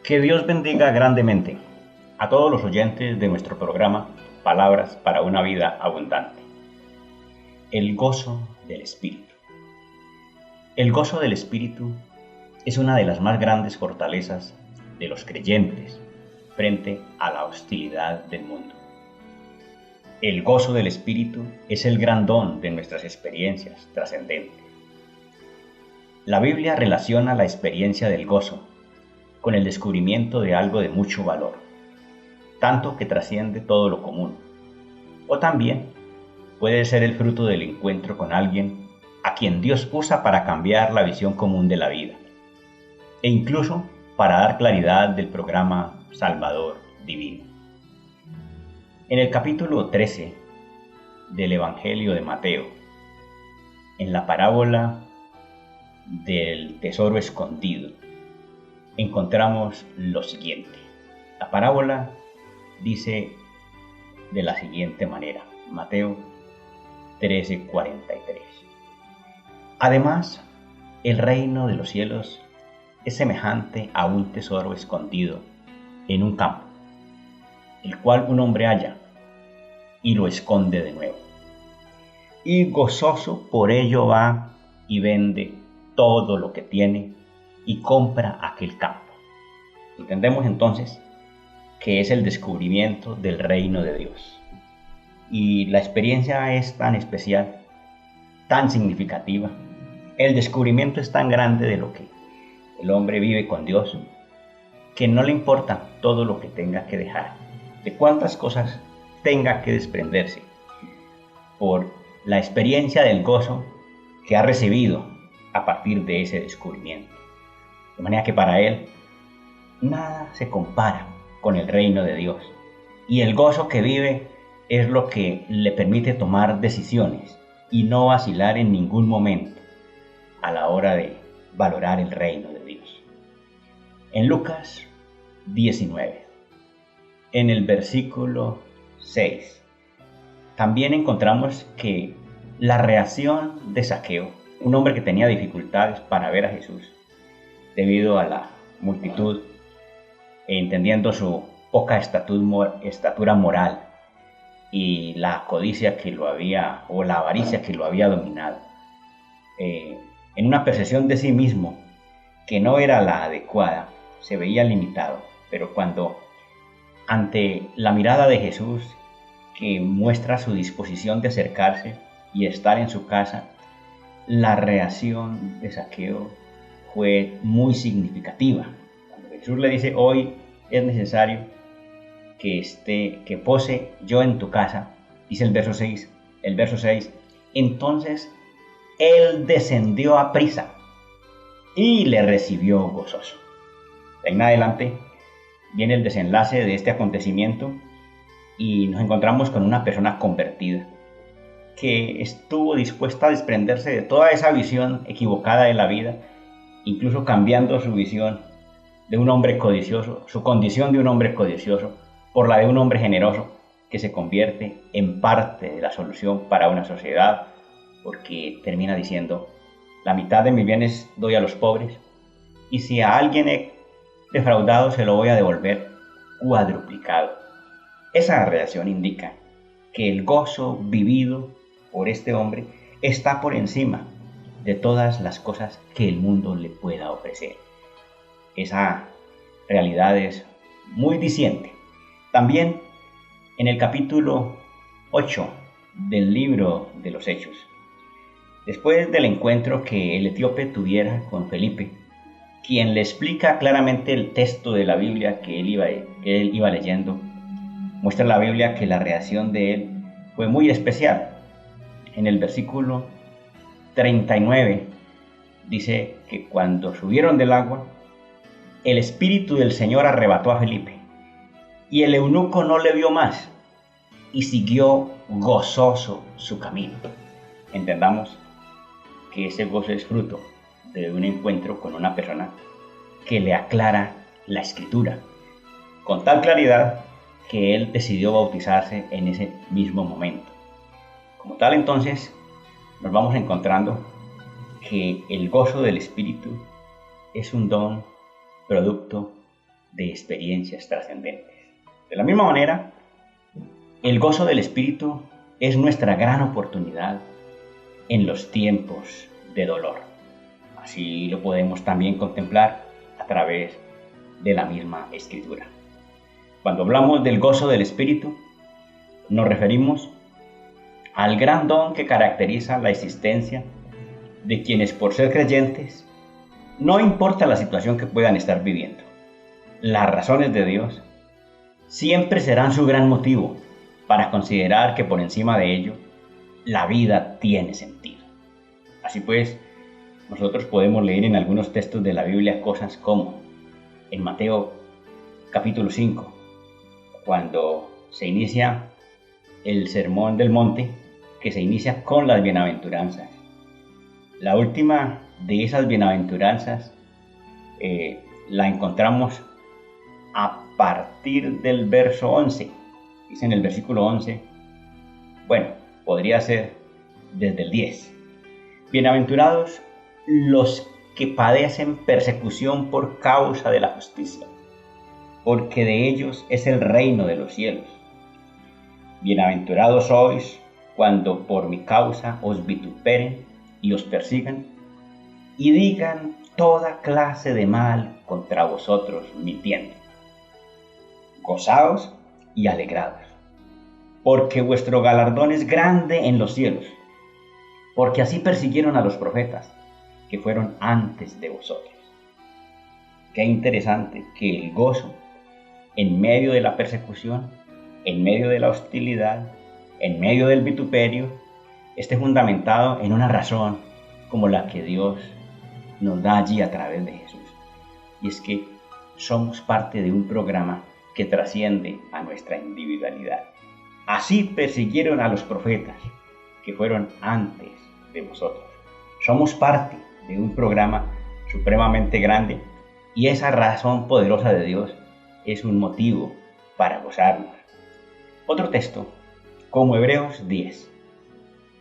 Que Dios bendiga grandemente a todos los oyentes de nuestro programa Palabras para una vida abundante. El gozo del Espíritu. El gozo del Espíritu es una de las más grandes fortalezas de los creyentes frente a la hostilidad del mundo. El gozo del Espíritu es el gran don de nuestras experiencias trascendentes. La Biblia relaciona la experiencia del gozo con el descubrimiento de algo de mucho valor, tanto que trasciende todo lo común, o también puede ser el fruto del encuentro con alguien a quien Dios usa para cambiar la visión común de la vida, e incluso para dar claridad del programa Salvador Divino. En el capítulo 13 del Evangelio de Mateo, en la parábola del tesoro escondido, encontramos lo siguiente. La parábola dice de la siguiente manera, Mateo 13:43. Además, el reino de los cielos es semejante a un tesoro escondido en un campo, el cual un hombre halla y lo esconde de nuevo. Y gozoso por ello va y vende todo lo que tiene y compra aquel campo. Entendemos entonces que es el descubrimiento del reino de Dios. Y la experiencia es tan especial, tan significativa. El descubrimiento es tan grande de lo que el hombre vive con Dios, que no le importa todo lo que tenga que dejar, de cuántas cosas tenga que desprenderse, por la experiencia del gozo que ha recibido a partir de ese descubrimiento. De manera que para él nada se compara con el reino de Dios. Y el gozo que vive es lo que le permite tomar decisiones y no vacilar en ningún momento a la hora de valorar el reino de Dios. En Lucas 19, en el versículo 6, también encontramos que la reacción de Zaqueo, un hombre que tenía dificultades para ver a Jesús, debido a la multitud, entendiendo su poca estatura moral y la codicia que lo había, o la avaricia que lo había dominado, en una percepción de sí mismo que no era la adecuada, se veía limitado, pero cuando ante la mirada de Jesús, que muestra su disposición de acercarse y estar en su casa, la reacción de Zaqueo fue muy significativa. Cuando Jesús le dice, hoy es necesario que pose yo en tu casa, dice el verso 6, entonces él descendió a prisa y le recibió gozoso. De ahí en adelante viene el desenlace de este acontecimiento y nos encontramos con una persona convertida que estuvo dispuesta a desprenderse de toda esa visión equivocada de la vida, incluso cambiando su visión de un hombre codicioso, su condición de un hombre codicioso, por la de un hombre generoso que se convierte en parte de la solución para una sociedad, porque termina diciendo, la mitad de mis bienes doy a los pobres, y si a alguien he defraudado se lo voy a devolver cuadruplicado. Esa reacción indica que el gozo vivido por este hombre está por encima de todas las cosas que el mundo le pueda ofrecer. Esa realidad es muy diciente. También en el capítulo 8 del libro de los Hechos, después del encuentro que el etíope tuviera con Felipe, quien le explica claramente el texto de la Biblia que él iba leyendo, muestra la Biblia que la reacción de él fue muy especial. En el versículo 39 dice que cuando subieron del agua, el Espíritu del Señor arrebató a Felipe, y el eunuco no le vio más, y siguió gozoso su camino. Entendamos que ese gozo es fruto de un encuentro con una persona que le aclara la Escritura, con tal claridad que él decidió bautizarse en ese mismo momento. Como tal, entonces, nos vamos encontrando que el gozo del Espíritu es un don producto de experiencias trascendentes. De la misma manera, el gozo del Espíritu es nuestra gran oportunidad en los tiempos de dolor. Así lo podemos también contemplar a través de la misma Escritura. Cuando hablamos del gozo del Espíritu, nos referimos al gran don que caracteriza la existencia de quienes, por ser creyentes, no importa la situación que puedan estar viviendo, las razones de Dios siempre serán su gran motivo para considerar que por encima de ello, la vida tiene sentido. Así pues, nosotros podemos leer en algunos textos de la Biblia cosas como en Mateo capítulo 5, cuando se inicia el Sermón del Monte, que se inicia con las bienaventuranzas. La última de esas bienaventuranzas la encontramos a partir del verso 11. Dice en el versículo 11, bueno, podría ser desde el 10. Bienaventurados los que padecen persecución por causa de la justicia, porque de ellos es el reino de los cielos. Bienaventurados sois cuando por mi causa os vituperen y os persigan, y digan toda clase de mal contra vosotros mintiendo. Gozaos y alegraos, porque vuestro galardón es grande en los cielos, porque así persiguieron a los profetas que fueron antes de vosotros. Qué interesante que el gozo en medio de la persecución, en medio de la hostilidad, en medio del vituperio, esté fundamentado en una razón como la que Dios nos da allí a través de Jesús. Y es que somos parte de un programa que trasciende a nuestra individualidad. Así persiguieron a los profetas que fueron antes de vosotros. Somos parte de un programa supremamente grande y esa razón poderosa de Dios es un motivo para gozarnos. Otro texto, como Hebreos 10,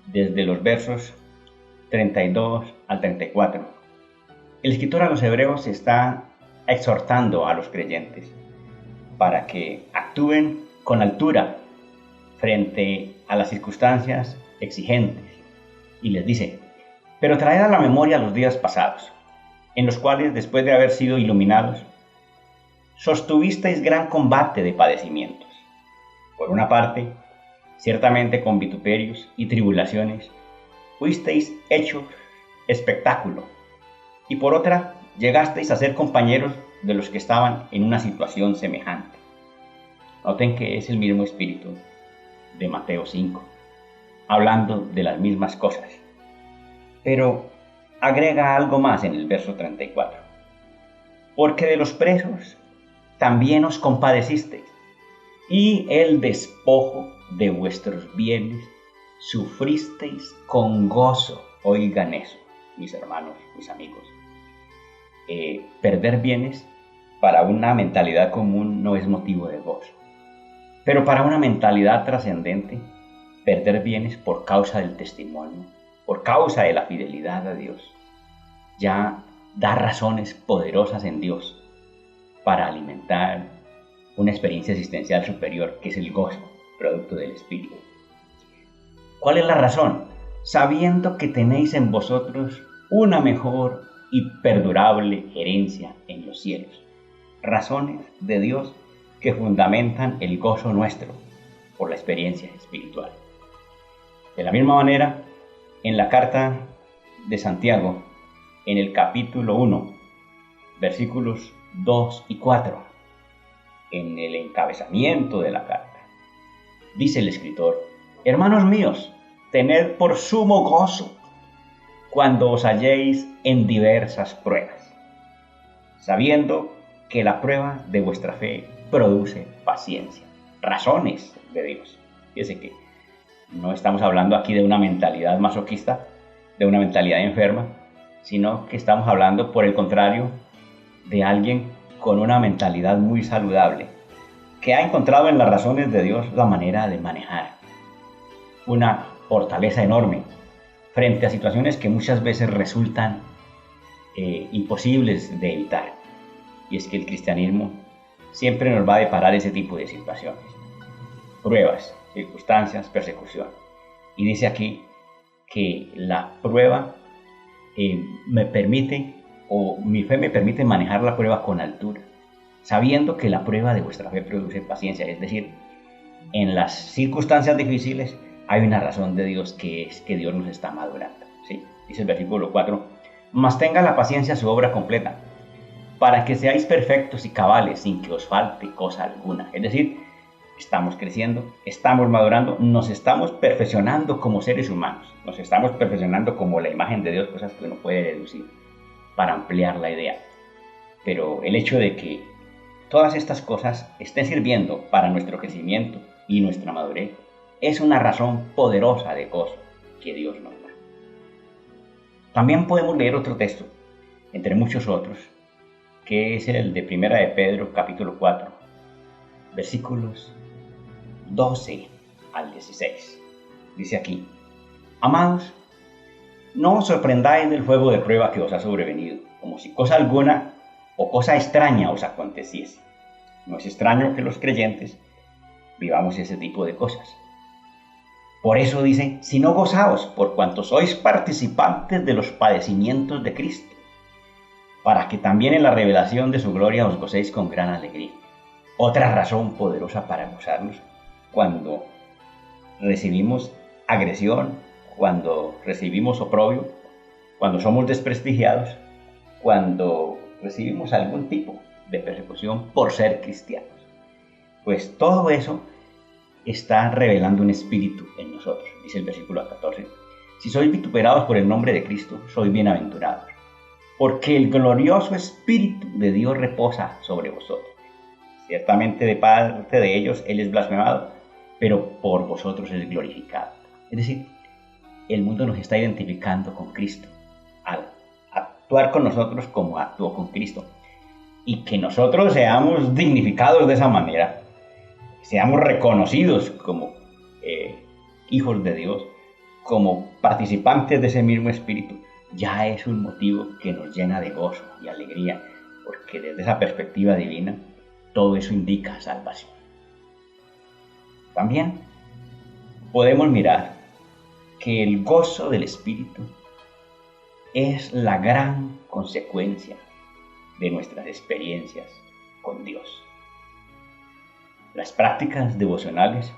desde los versos 32 al 34. El escritor a los Hebreos está exhortando a los creyentes para que actúen con altura frente a las circunstancias exigentes. Y les dice, pero traed a la memoria los días pasados, en los cuales, después de haber sido iluminados, sostuvisteis gran combate de padecimientos. Por una parte, ciertamente con vituperios y tribulaciones, fuisteis hechos espectáculo, y por otra, llegasteis a ser compañeros de los que estaban en una situación semejante. Noten que es el mismo espíritu de Mateo 5, hablando de las mismas cosas. Pero agrega algo más en el verso 34. Porque de los presos también os compadecisteis, y el despojo de vuestros bienes sufristeis con gozo. Oigan eso, mis hermanos, mis amigos. Perder bienes para una mentalidad común no es motivo de gozo. Pero para una mentalidad trascendente, perder bienes por causa del testimonio, por causa de la fidelidad a Dios, ya da razones poderosas en Dios para alimentar una experiencia existencial superior, que es el gozo, producto del Espíritu. ¿Cuál es la razón? Sabiendo que tenéis en vosotros una mejor y perdurable herencia en los cielos. Razones de Dios que fundamentan el gozo nuestro por la experiencia espiritual. De la misma manera, en la carta de Santiago, en el capítulo 1, versículos 2 y 4, en el encabezamiento de la carta, dice el escritor: hermanos míos, tened por sumo gozo cuando os halléis en diversas pruebas, sabiendo que la prueba de vuestra fe produce paciencia. Razones de Dios. Fíjense que no estamos hablando aquí de una mentalidad masoquista, de una mentalidad enferma, sino que estamos hablando, por el contrario, de alguien con una mentalidad muy saludable, que ha encontrado en las razones de Dios la manera de manejar una fortaleza enorme frente a situaciones que muchas veces resultan imposibles de evitar. Y es que el cristianismo siempre nos va a deparar ese tipo de situaciones. Pruebas, circunstancias, persecución. Y dice aquí que la prueba me permite, o mi fe me permite manejar la prueba con altura, sabiendo que la prueba de vuestra fe produce paciencia. Es decir, en las circunstancias difíciles hay una razón de Dios, que es que Dios nos está madurando. ¿Sí? Dice el versículo 4, mas tenga la paciencia su obra completa, para que seáis perfectos y cabales, sin que os falte cosa alguna. Es decir, estamos creciendo, estamos madurando, nos estamos perfeccionando como seres humanos, nos estamos perfeccionando como la imagen de Dios, cosas que uno puede deducir para ampliar la idea. Pero el hecho de que todas estas cosas estén sirviendo para nuestro crecimiento y nuestra madurez es una razón poderosa de gozo que Dios nos da. También podemos leer otro texto, entre muchos otros, que es el de Primera de Pedro, capítulo 4, versículos 12 al 16. Dice aquí, amados, no os sorprendáis del fuego de prueba que os ha sobrevenido, como si cosa alguna o cosa extraña os aconteciese. No es extraño que los creyentes vivamos ese tipo de cosas. Por eso dice, si no gozaos por cuanto sois participantes de los padecimientos de Cristo, para que también en la revelación de su gloria os gocéis con gran alegría. Otra razón poderosa para gozarnos cuando recibimos agresión, cuando recibimos oprobio, cuando somos desprestigiados, cuando recibimos algún tipo de persecución por ser cristianos. Pues todo eso está revelando un espíritu en nosotros, dice el versículo 14. Si sois vituperados por el nombre de Cristo, sois bienaventurados, porque el glorioso Espíritu de Dios reposa sobre vosotros. Ciertamente de parte de ellos Él es blasfemado, pero por vosotros es glorificado. Es decir, el mundo nos está identificando con Cristo, al actuar con nosotros como actuó con Cristo. Y que nosotros seamos dignificados de esa manera, seamos reconocidos como hijos de Dios, como participantes de ese mismo Espíritu, ya es un motivo que nos llena de gozo y alegría, porque desde esa perspectiva divina, todo eso indica salvación. También podemos mirar que el gozo del Espíritu es la gran consecuencia de nuestras experiencias con Dios. Las prácticas devocionales,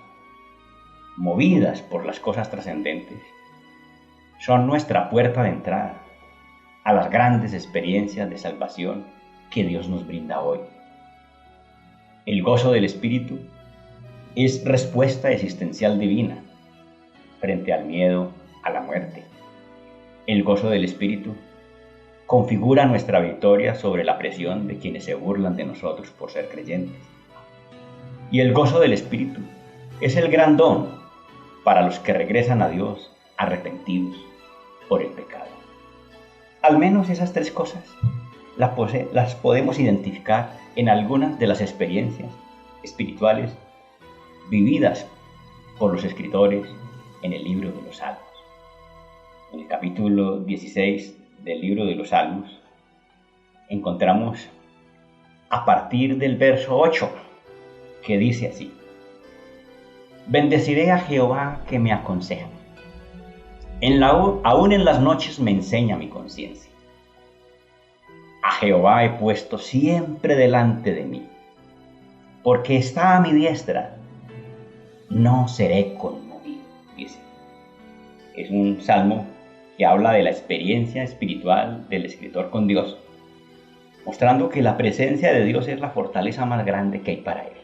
movidas por las cosas trascendentes, son nuestra puerta de entrada a las grandes experiencias de salvación que Dios nos brinda hoy. El gozo del Espíritu es respuesta existencial divina frente al miedo a la muerte. El gozo del Espíritu configura nuestra victoria sobre la presión de quienes se burlan de nosotros por ser creyentes. Y el gozo del Espíritu es el gran don para los que regresan a Dios arrepentidos por el pecado. Al menos esas tres cosas las podemos identificar en algunas de las experiencias espirituales vividas por los escritores en el libro de los Salmos. En el capítulo 16 del libro de los Salmos encontramos a partir del verso 8, que dice así: bendeciré a Jehová que me aconseja. Aún en las noches me enseña mi conciencia. A Jehová he puesto siempre delante de mí, porque está a mi diestra, no seré conmovido. Dice. Es un salmo que habla de la experiencia espiritual del escritor con Dios, mostrando que la presencia de Dios es la fortaleza más grande que hay para él.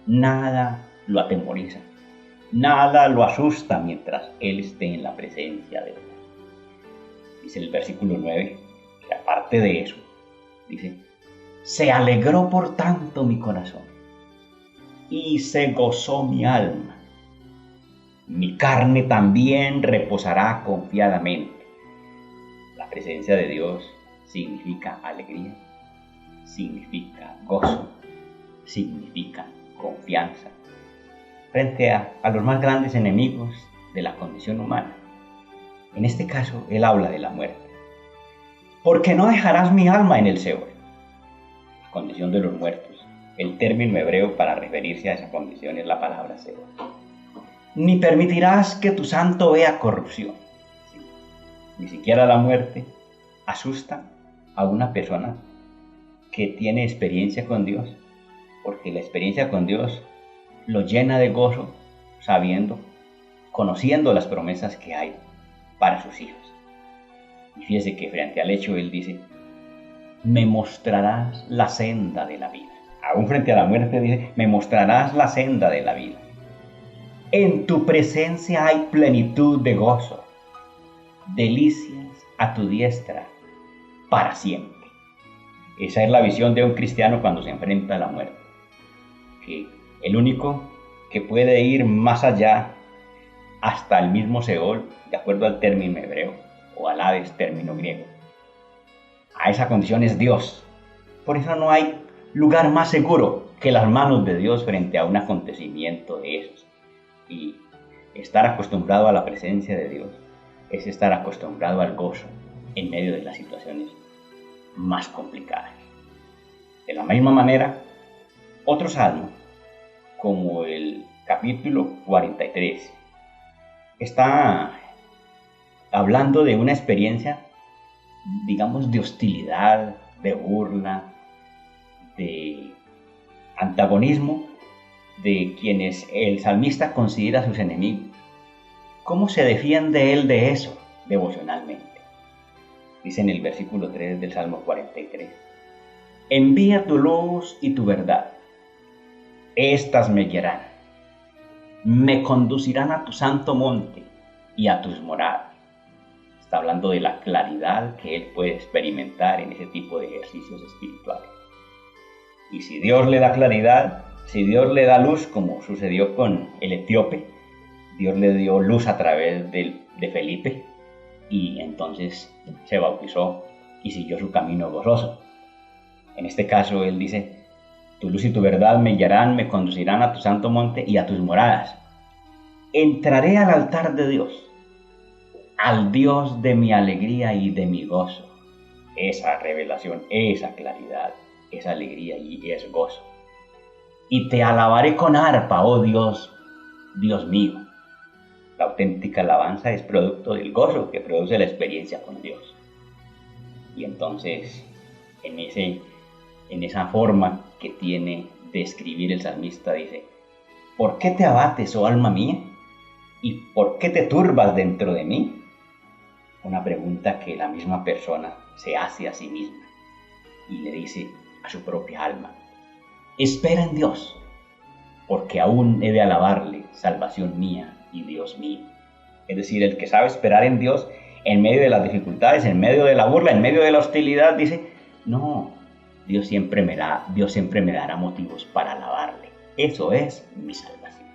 Nada lo atemoriza, nada lo asusta mientras él esté en la presencia de Dios. Dice el versículo 9, que aparte de eso, dice, se alegró por tanto mi corazón y se gozó mi alma. Mi carne también reposará confiadamente. La presencia de Dios significa alegría, significa gozo, significa confianza frente a los más grandes enemigos de la condición humana. En este caso, él habla de la muerte. Porque no dejarás mi alma en el Seol, la condición de los muertos, El término hebreo para referirse a esa condición es la palabra celo. Ni permitirás que tu santo vea corrupción. Ni siquiera la muerte asusta a una persona que tiene experiencia con Dios, porque la experiencia con Dios lo llena de gozo, sabiendo, conociendo las promesas que hay para sus hijos. Y fíjese que frente al hecho él dice, me mostrarás la senda de la vida. Aún frente a la muerte dice, me mostrarás la senda de la vida. En tu presencia hay plenitud de gozo, delicias a tu diestra para siempre. Esa es la visión de un cristiano cuando se enfrenta a la muerte. Que el único que puede ir más allá, hasta el mismo Seol, de acuerdo al término hebreo, o al Hades, término griego, a esa condición es Dios. Por eso no hay lugar más seguro que las manos de Dios frente a un acontecimiento de esos. Y estar acostumbrado a la presencia de Dios es estar acostumbrado al gozo en medio de las situaciones más complicadas. De la misma manera, otro salmo, como el capítulo 43, está hablando de una experiencia, digamos, de hostilidad, de burla, de antagonismo de quienes el salmista considera sus enemigos. ¿Cómo se defiende él de eso devocionalmente? Dice en el versículo 3 del Salmo 43, envía tu luz y tu verdad, estas me guiarán, me conducirán a tu santo monte y a tus moradas. Está hablando de la claridad que él puede experimentar en ese tipo de ejercicios espirituales. Y si Dios le da claridad, si Dios le da luz, como sucedió con el etíope, Dios le dio luz a través de Felipe, y entonces se bautizó y siguió su camino gozoso. En este caso él dice, tu luz y tu verdad me guiarán, me conducirán a tu santo monte y a tus moradas. Entraré al altar de Dios, al Dios de mi alegría y de mi gozo. Esa revelación, esa claridad, esa alegría y ese gozo. Y te alabaré con arpa, oh Dios, Dios mío. La auténtica alabanza es producto del gozo que produce la experiencia con Dios. Y entonces, en esa forma que tiene de escribir el salmista, dice, ¿por qué te abates, oh alma mía? ¿Y por qué te turbas dentro de mí? Una pregunta que la misma persona se hace a sí misma y le dice a su propia alma, espera en Dios, porque aún he de alabarle, salvación mía y Dios mío. Es decir, el que sabe esperar en Dios en medio de las dificultades, en medio de la burla, en medio de la hostilidad, dice, no, Dios siempre me dará motivos para alabarle. Eso es mi salvación.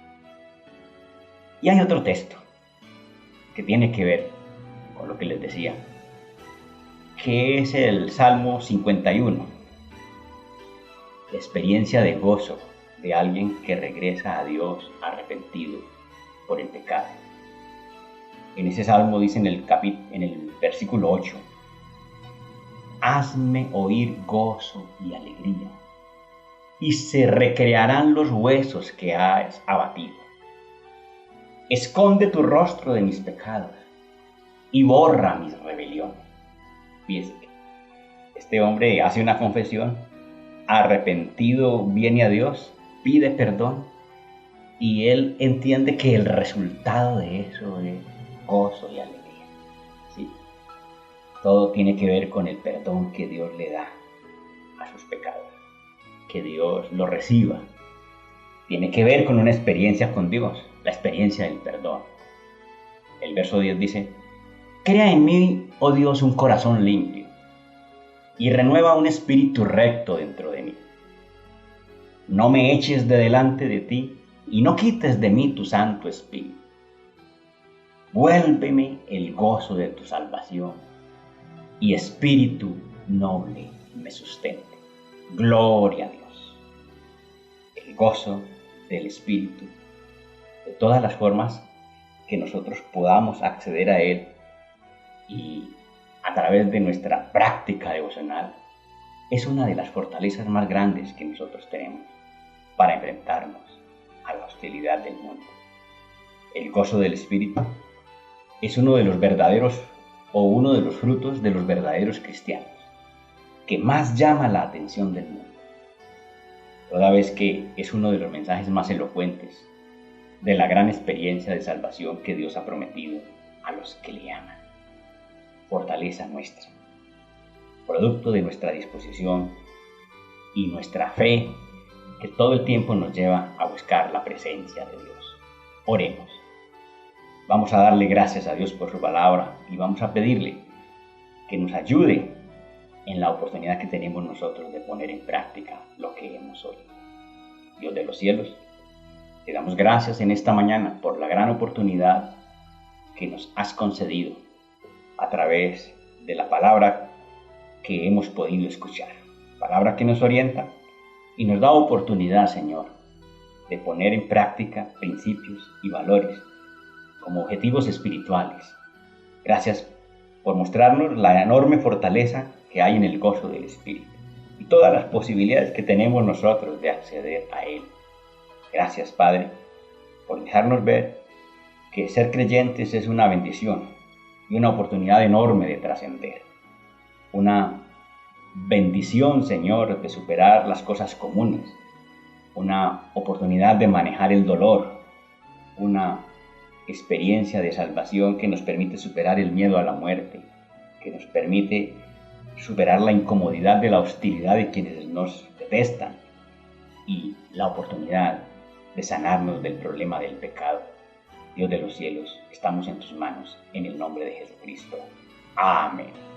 Y hay otro texto que tiene que ver con lo que les decía, que es el Salmo 51, la experiencia de gozo de alguien que regresa a Dios arrepentido por el pecado. En ese salmo dice en el versículo 8, hazme oír gozo y alegría, y se recrearán los huesos que has abatido. Esconde tu rostro de mis pecados y borra mis rebeliones. Fíjese que este hombre hace una confesión, arrepentido viene a Dios, pide perdón, y él entiende que el resultado de eso es gozo y alegría. ¿Sí? Todo tiene que ver con el perdón que Dios le da a sus pecados, que Dios lo reciba. Tiene que ver con una experiencia con Dios, la experiencia del perdón. El verso 10 dice, crea en mí, oh Dios, un corazón limpio y renueva un espíritu recto dentro de mí. No me eches de delante de ti y no quites de mí tu santo espíritu. Vuélveme el gozo de tu salvación y espíritu noble me sustente. Gloria a Dios. El gozo del espíritu, de todas las formas que nosotros podamos acceder a él y a través de nuestra práctica devocional es una de las fortalezas más grandes que nosotros tenemos para enfrentarnos a la hostilidad del mundo. El gozo del Espíritu es uno de los verdaderos o uno de los frutos de los verdaderos cristianos que más llama la atención del mundo, toda vez que es uno de los mensajes más elocuentes de la gran experiencia de salvación que Dios ha prometido a los que le aman. Fortaleza nuestra, producto de nuestra disposición y nuestra fe que todo el tiempo nos lleva a buscar la presencia de Dios. Oremos. Vamos a darle gracias a Dios por su palabra y vamos a pedirle que nos ayude en la oportunidad que tenemos nosotros de poner en práctica lo que hemos oído. Dios de los cielos, te damos gracias en esta mañana por la gran oportunidad que nos has concedido a través de la palabra que hemos podido escuchar. Palabra que nos orienta y nos da oportunidad, Señor, de poner en práctica principios y valores como objetivos espirituales. Gracias por mostrarnos la enorme fortaleza que hay en el gozo del Espíritu y todas las posibilidades que tenemos nosotros de acceder a Él. Gracias, Padre, por dejarnos ver que ser creyentes es una bendición y una oportunidad enorme de trascender. Una bendición, Señor, de superar las cosas comunes. Una oportunidad de manejar el dolor. Una experiencia de salvación que nos permite superar el miedo a la muerte, que nos permite superar la incomodidad de la hostilidad de quienes nos detestan y la oportunidad de sanarnos del problema del pecado. Dios de los cielos, estamos en tus manos, en el nombre de Jesucristo. Amén.